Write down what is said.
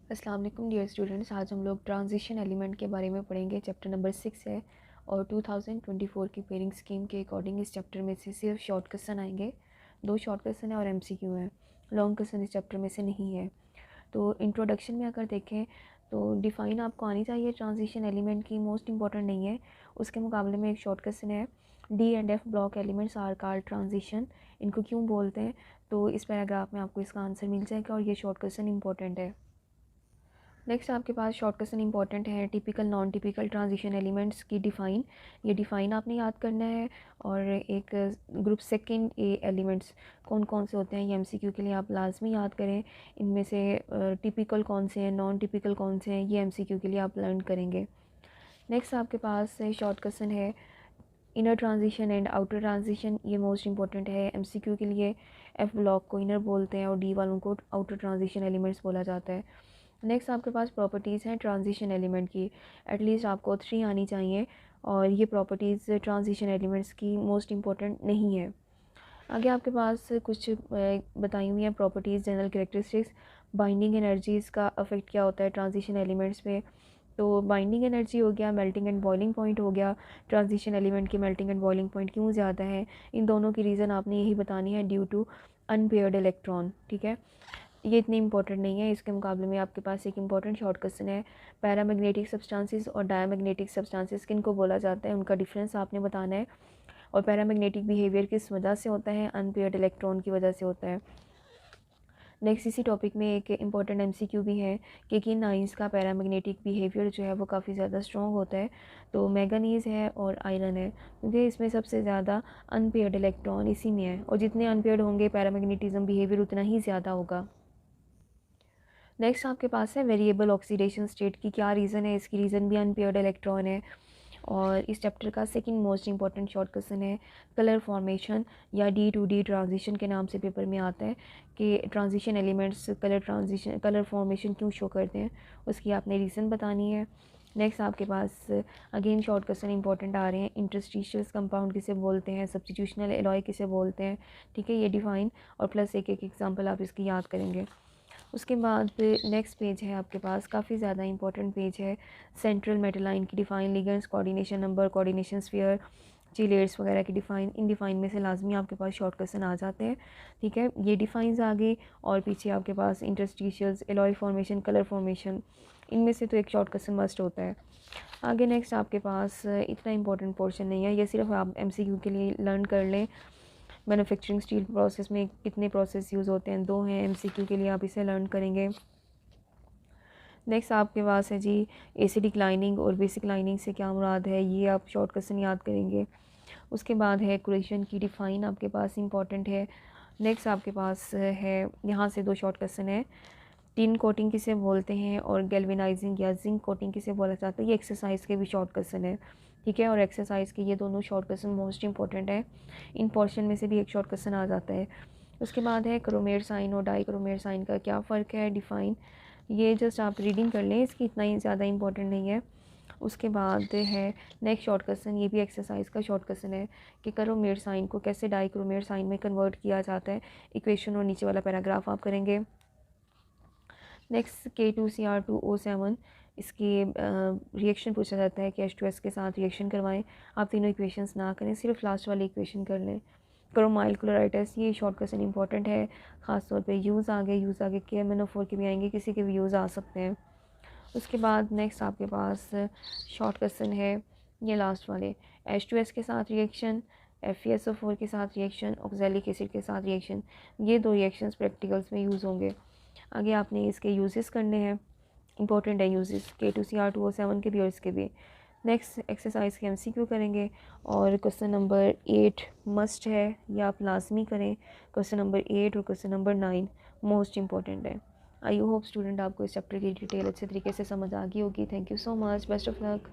अस्सलाम वालेकुम dear students. आज हम लोग ट्रांजिशन एलिमेंट के बारे में पढ़ेंगे। चैप्टर नंबर 6 है और 2024 की पेयरिंग स्कीम के अकॉर्डिंग इस चैप्टर में से सिर्फ शॉर्ट क्वेश्चन आएंगे। 2 शॉर्ट क्वेश्चन है और एमसीक्यू है। लॉन्ग क्वेश्चन इस चैप्टर में से नहीं है। तो इंट्रोडक्शन में अगर देखें तो डिफ़ाइन आपको आनी चाहिए ट्रांजिशन एलिमेंट की, मोस्ट इंपॉर्टेंट नहीं है। उसके मुकाबले में एक शॉर्ट क्वेश्चन है, D and F block elements are called transition, इनको क्यों बोलते हैं। तो इस पैराग्राफ में आपको इसका आंसर मिल जाएगा और ये शॉर्ट क्वेश्चन इंपॉर्टेंट है। नेक्स्ट आपके पास शॉर्ट क्वेश्चन इंपॉर्टेंट है, typical non typical transition elements की डिफ़ाइन। ये डिफ़ाइन आपने याद करना है। और एक ग्रुप सेकंड ए एलिमेंट्स कौन कौन से होते हैं ये एमसीक्यू के लिए आप लाजमी याद करें। इनमें से टिपिकल कौन से हैं, नॉन टिपिकल कौन से हैं, ये एमसीक्यू के लिए आप लर्न करेंगे। नेक्स्ट आपके पास शॉर्ट क्वेश्चन है, inner transition and outer transition. ये मोस्ट इंपॉर्टेंट है एमसीक्यू के लिए। एफ ब्लॉक को इनर बोलते हैं और डी वालों को आउटर ट्रांजिशन एलिमेंट्स बोला जाता है। नेक्स्ट आपके पास प्रॉपर्टीज़ हैं ट्रांजिशन एलिमेंट की, एटलीस्ट आपको 3 आनी चाहिए। और ये प्रॉपर्टीज़ ट्रांजिशन एलिमेंट्स की मोस्ट इंपॉर्टेंट नहीं है। आगे आपके पास कुछ बताई हुई हैं properties, general characteristics. Binding energies का अफेक्ट क्या होता है ट्रांजिशन एलिमेंट्स पे। तो बाइंडिंग एनर्जी हो गया, मेल्टिंग एंड बॉइलिंग पॉइंट हो गया। ट्रांजिशन एलिमेंट की मेल्टिंग एंड बॉइलिंग पॉइंट क्यों ज़्यादा है, इन दोनों की रीज़न आपने यही बतानी है, ड्यू टू अनपेयर्ड इलेक्ट्रॉन। ठीक है, ये इतनी इंपॉर्टेंट नहीं है। इसके मुकाबले में आपके पास एक इंपॉर्टेंट शॉर्ट क्वेश्चन है, पैरामैग्नेटिक सब्सटेंसेस और डायमैग्नेटिक सब्सटेंसेस किन को बोला जाता है, उनका डिफरेंस आपने बताना है। और पैरामैग्नेटिक बिहेवियर किस वजह से होता है, अनपेयर्ड इलेक्ट्रॉन की वजह से होता है। नेक्स्ट इसी टॉपिक में एक इंपॉर्टेंट एमसीक्यू भी है कि किन आयंस का पैरामैग्नेटिक बिहेवियर जो है वो काफ़ी ज़्यादा स्ट्रॉन्ग होता है। तो मैंगनीज़ है और आयरन है, क्योंकि इसमें सबसे ज़्यादा अनपेयर्ड इलेक्ट्रॉन इसी में है और जितने अनपेयर्ड होंगे पैरामैग्नेटिज्म बिहेवियर उतना ही ज़्यादा होगा। नेक्स्ट आपके पास है वेरिएबल ऑक्सीडेशन स्टेट की क्या रीज़न है, इसकी रीज़न भी अनपेयर्ड इलेक्ट्रॉन है। और इस चैप्टर का second most important short question है कलर फॉर्मेशन या डी टू डी ट्रांजिशन के नाम से पेपर में आता है कि ट्रांजिशन एलिमेंट्स कलर फॉर्मेशन क्यों शो करते हैं, उसकी आपने रीज़न बतानी है। नेक्स्ट आपके पास अगेन शॉर्ट क्वेश्चन इंपॉर्टेंट आ रहे हैं, इंटरस्टिशियस कंपाउंड किसे बोलते हैं, सब्स्टिट्यूशनल एलॉय किसे बोलते हैं। ठीक है, ये डिफाइन और प्लस एक एक एग्जांपल आप इसकी याद करेंगे। उसके बाद नेक्स्ट पेज है आपके पास, काफ़ी ज़्यादा इंपॉर्टेंट पेज है, सेंट्रल मेटलाइन की define, ligands, coordination number, coordination sphere, chelates वगैरह की डिफ़ाइन। इन डिफ़ाइन में से लाजमी आपके पास शॉर्ट क्वेश्चन आ जाते हैं। ठीक है, ये डिफ़ाइंस आ गई और पीछे आपके पास इंटरस्टिशियल्स, एलॉय फॉर्मेशन, कलर फॉर्मेशन, इनमें से तो एक शॉर्ट क्वेश्चन मस्ट होता है। आगे नेक्स्ट आपके पास इतना इंपॉर्टेंट पोर्शन नहीं है, ये सिर्फ आप एमसीक्यू के लिए लर्न कर लें। मैन्युफैक्चरिंग स्टील प्रोसेस में कितने प्रोसेस यूज़ होते हैं, 2 हैं, एमसीक्यू के लिए आप इसे लर्न करेंगे। नेक्स्ट आपके पास है जी एसिडिक लाइनिंग और बेसिक लाइनिंग से क्या मुराद है, ये आप शॉर्ट क्वेश्चन याद करेंगे। उसके बाद है क्वेश्चन की डिफ़ाइन आपके पास इंपॉर्टेंट है। नेक्स्ट आपके पास है, यहाँ से 2 शॉर्ट क्वेश्चन है, टिन कोटिंग किसे बोलते हैं और गैल्वेनाइजिंग या जिंक कोटिंग किसे बोला जाता है, ये एक्सरसाइज के भी शॉर्ट क्वेश्चन है। ठीक है, और एक्सरसाइज के ये दोनों शॉर्ट क्वेश्चन मोस्ट इंपॉर्टेंट है, इन पोर्शन में से भी एक शॉर्ट क्वेश्चन आ जाता है। उसके बाद है क्रोमेर साइन और डाई क्रोमेर साइन का क्या फ़र्क है, डिफ़ाइन। ये जस्ट आप रीडिंग कर लें, इसकी इतना ही ज़्यादा इंपॉर्टेंट नहीं है। उसके बाद है नेक्स्ट शॉर्ट क्वेश्चन, ये भी एक्सरसाइज का शॉर्ट क्वेश्चन है कि क्रोमेर साइन को कैसे डाई क्रोमेर साइन में कन्वर्ट किया जाता है। इक्वेशन और नीचे वाला पैराग्राफ आप करेंगे। नेक्स्ट K2Cr2O7, इसकी रिएक्शन पूछा जाता है कि H2S के साथ रिएक्शन करवाएं। आप तीनों इक्वेशंस ना करें, सिर्फ लास्ट वाली इक्वेशन कर लें। क्रोमाइल क्लोराइडस, ये शॉर्ट क्वेश्चन इंपॉर्टेंट है, ख़ासतौर पे यूज़ आगे KMnO4 के भी आएंगे, किसी के भी यूज़ आ सकते हैं। उसके बाद नेक्स्ट आपके पास शॉर्ट क्वेश्चन है ये लास्ट वाले, H2S के साथ रिएक्शन, FeSO4 के साथ रिएक्शन, ऑक्जेलिक एसिड के साथ रिएक्शन, ये 2 रिएक्शंस प्रैक्टिकल्स में यूज़ होंगे। आगे आपने इसके यूजेस करने हैं, इंपॉर्टेंट है यूजेस K2Cr2O7 के भी और इसके भी। नेक्स्ट एक्सरसाइज के एमसीक्यू करेंगे और क्वेश्चन नंबर 8 मस्ट है, या आप लाजमी करें। क्वेश्चन नंबर 8 और क्वेश्चन नंबर 9 मोस्ट इंपॉर्टेंट है। आई होप स्टूडेंट आपको इस चैप्टर की डिटेल अच्छे तरीके से समझ आ गई होगी। Thank you so much, best of luck.